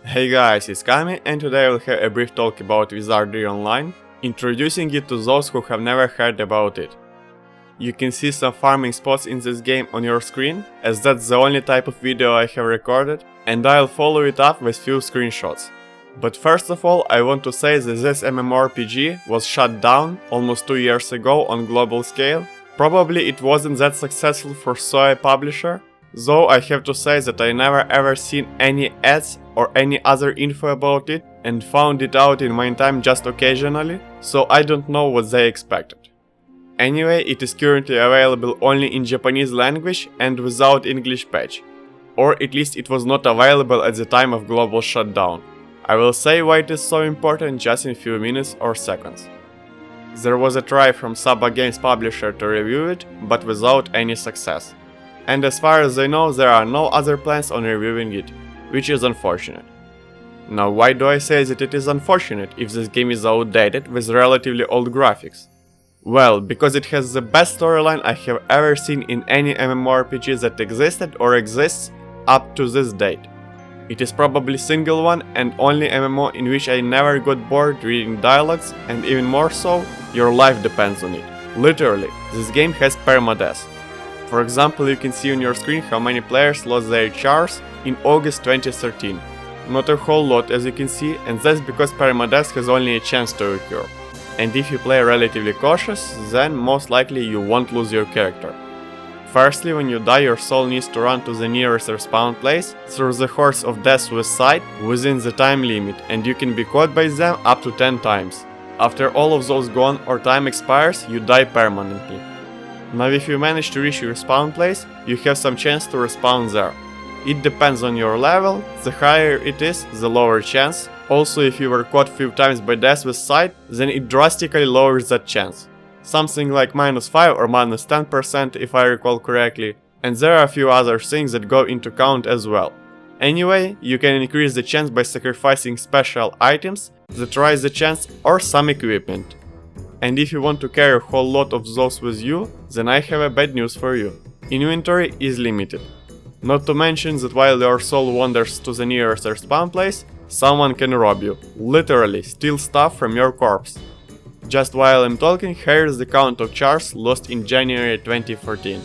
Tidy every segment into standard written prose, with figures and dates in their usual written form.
Hey guys, it's Kami, and today we'll have a brief talk about Wizardry Online, introducing it to those who have never heard about it. You can see some farming spots in this game on your screen, as that's the only type of video I have recorded, and I'll follow it up with few screenshots. But first of all, I want to say that this MMORPG was shut down almost 2 years ago on global scale. Probably it wasn't that successful for a publisher, though I have to say that I never ever seen any ads or any other info about it and found it out in my time just occasionally, so I don't know what they expected. Anyway, it is currently available only in Japanese language and without English patch, or at least it was not available at the time of global shutdown. I will say why it is so important just in a few minutes or seconds. There was a try from Saba Games publisher to review it, but without any success. And as far as I know, there are no other plans on reviewing it, which is unfortunate. Now, why do I say that it is unfortunate if this game is outdated with relatively old graphics? Well, because it has the best storyline I have ever seen in any MMORPG that existed or exists up to this date. It is probably single one and only MMO in which I never got bored reading dialogues, and even more so, your life depends on it. Literally, this game has permadeath. For example, you can see on your screen how many players lost their chars in August 2013. Not a whole lot, as you can see, and that's because permadeath has only a chance to occur. And if you play relatively cautious, then most likely you won't lose your character. Firstly, when you die, your soul needs to run to the nearest respawn place through the horse of death with sight within the time limit, and you can be caught by them up to 10 times. After all of those gone or time expires, you die permanently. Now, if you manage to reach your respawn place, you have some chance to respawn there. It depends on your level, the higher it is, the lower chance. Also, if you were caught few times by death with sight, then it drastically lowers that chance. Something like -5 or -10% if I recall correctly, and there are a few other things that go into count as well. Anyway, you can increase the chance by sacrificing special items that raise the chance or some equipment. And if you want to carry a whole lot of those with you, then I have a bad news for you. Inventory is limited. Not to mention that while your soul wanders to the nearest respawn place, someone can rob you, literally steal stuff from your corpse. Just while I'm talking, here is the count of chars lost in January 2014.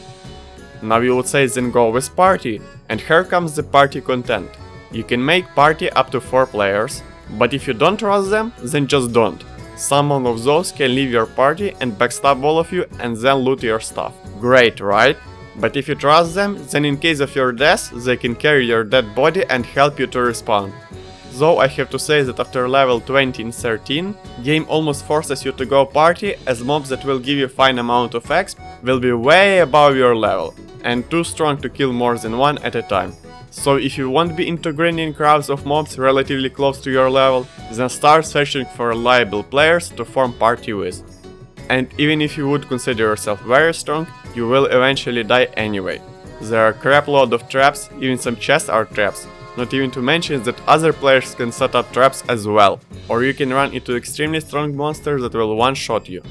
Now you would say then go with party, and here comes the party content. You can make party up to 4 players, but if you don't trust them, then just don't. Someone of those can leave your party and backstab all of you and then loot your stuff. Great, right? But if you trust them, then in case of your death, they can carry your dead body and help you to respawn. Though I have to say that after level 20 in 13, game almost forces you to go party, as mobs that will give you fine amount of XP will be way above your level, and too strong to kill more than one at a time. So if you won't be into grinding crowds of mobs relatively close to your level, then start searching for reliable players to form party with. And even if you would consider yourself very strong, you will eventually die anyway. There are a crap load of traps, even some chests are traps. Not even to mention that other players can set up traps as well, or you can run into extremely strong monsters that will one-shot you.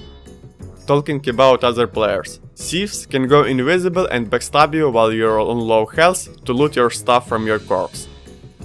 Talking about other players, thieves can go invisible and backstab you while you're on low health to loot your stuff from your corpse.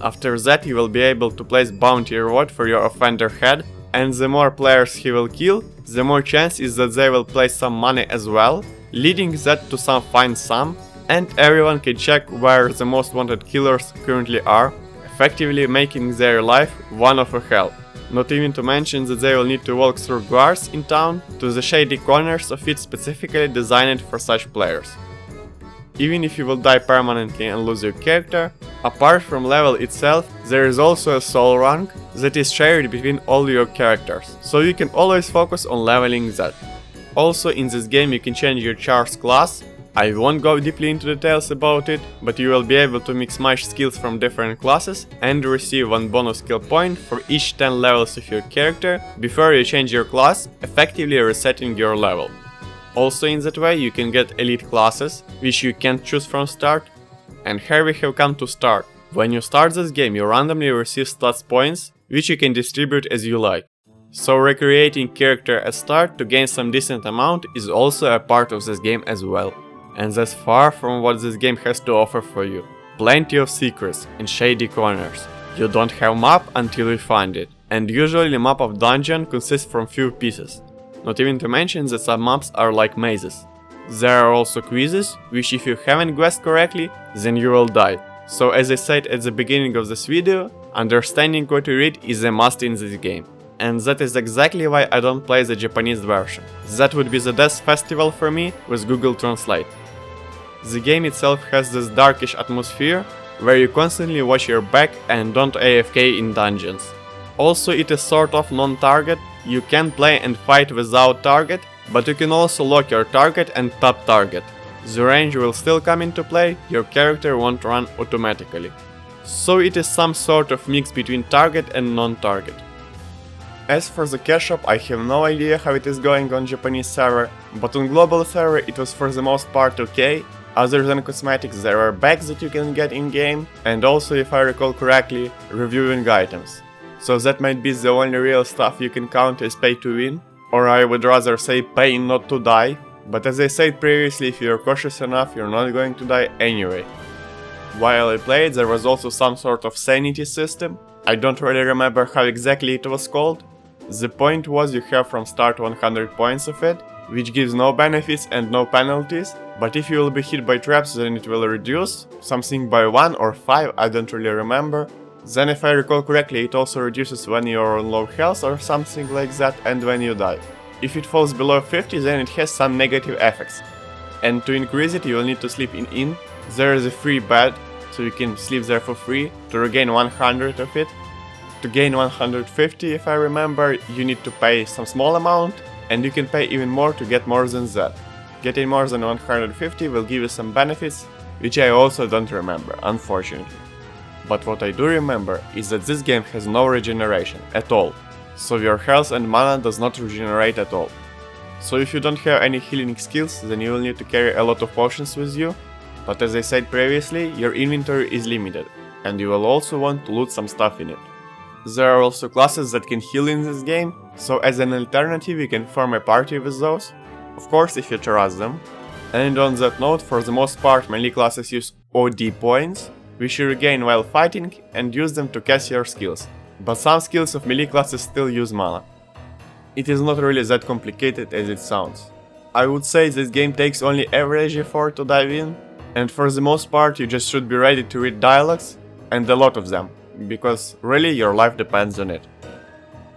After that you will be able to place bounty reward for your offender head, and the more players he will kill, the more chance is that they will place some money as well, leading that to some fine sum, and everyone can check where the most wanted killers currently are, effectively making their life one of a hell. Not even to mention that they will need to walk through guards in town to the shady corners of it specifically designed for such players. Even if you will die permanently and lose your character, apart from level itself, there is also a soul rank that is shared between all your characters, so you can always focus on leveling that. Also, in this game you can change your char's class. I won't go deeply into details about it, but you will be able to mix match skills from different classes and receive 1 bonus skill point for each 10 levels of your character before you change your class, effectively resetting your level. Also in that way you can get elite classes, which you can't choose from start. And here we have come to start. When you start this game you randomly receive stats points, which you can distribute as you like. So recreating character at start to gain some decent amount is also a part of this game as well. And that's far from what this game has to offer for you. Plenty of secrets and shady corners. You don't have map until you find it, and usually the map of dungeon consists from few pieces. Not even to mention that some maps are like mazes. There are also quizzes, which if you haven't guessed correctly, then you will die. So as I said at the beginning of this video, understanding what you read is a must in this game. And that is exactly why I don't play the Japanese version. That would be the death festival for me with Google Translate. The game itself has this darkish atmosphere, where you constantly watch your back and don't AFK in dungeons. Also, it is sort of non-target, you can play and fight without target, but you can also lock your target and tap target. The range will still come into play, your character won't run automatically. So it is some sort of mix between target and non-target. As for the cash shop, I have no idea how it is going on Japanese server, but on global server it was for the most part okay. Other than cosmetics, there are bags that you can get in-game, and also, if I recall correctly, reviewing items. So that might be the only real stuff you can count as pay to win, or I would rather say pay not to die, but as I said previously, if you're cautious enough, you're not going to die anyway. While I played, there was also some sort of sanity system. I don't really remember how exactly it was called. The point was you have from start 100 points of it, which gives no benefits and no penalties, but if you will be hit by traps then it will reduce, something by 1 or 5, I don't really remember. Then if I recall correctly it also reduces when you're on low health or something like that and when you die. If it falls below 50 then it has some negative effects. And to increase it you will need to sleep in inn. There is a free bed, so you can sleep there for free to regain 100 of it. To gain 150 if I remember you need to pay some small amount, and you can pay even more to get more than that. Getting more than 150 will give you some benefits, which I also don't remember, unfortunately. But what I do remember is that this game has no regeneration at all, so your health and mana does not regenerate at all. So if you don't have any healing skills, then you will need to carry a lot of potions with you, but as I said previously, your inventory is limited, and you will also want to loot some stuff in it. There are also classes that can heal in this game, so as an alternative you can form a party with those, of course if you trust them. And on that note, for the most part melee classes use OD points, which you regain while fighting and use them to cast your skills, but some skills of melee classes still use mana. It is not really that complicated as it sounds. I would say this game takes only average effort to dive in, and for the most part you just should be ready to read dialogues, and a lot of them, because really your life depends on it.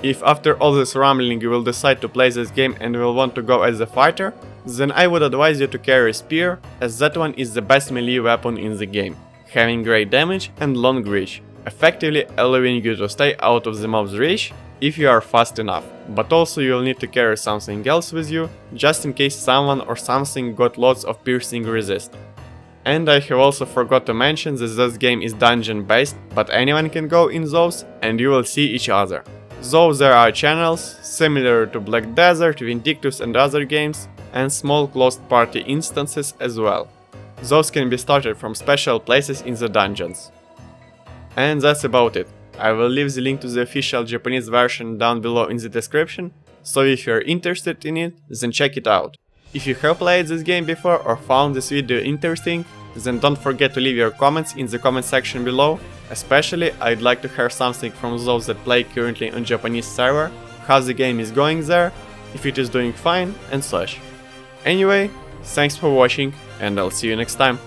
If after all this rambling you will decide to play this game and will want to go as a fighter, then I would advise you to carry a spear, as that one is the best melee weapon in the game, having great damage and long reach, effectively allowing you to stay out of the mob's reach if you are fast enough, but also you'll need to carry something else with you, just in case someone or something got lots of piercing resist. And I have also forgot to mention that this game is dungeon based, but anyone can go in those and you will see each other. Though there are channels, similar to Black Desert, Vindictus and other games, and small closed party instances as well. Those can be started from special places in the dungeons. And that's about it. I will leave the link to the official Japanese version down below in the description, so if you're interested in it, then check it out. If you have played this game before or found this video interesting, then don't forget to leave your comments in the comment section below. Especially, I'd like to hear something from those that play currently on Japanese server, how the game is going there, if it is doing fine, and such. Anyway, thanks for watching, and I'll see you next time.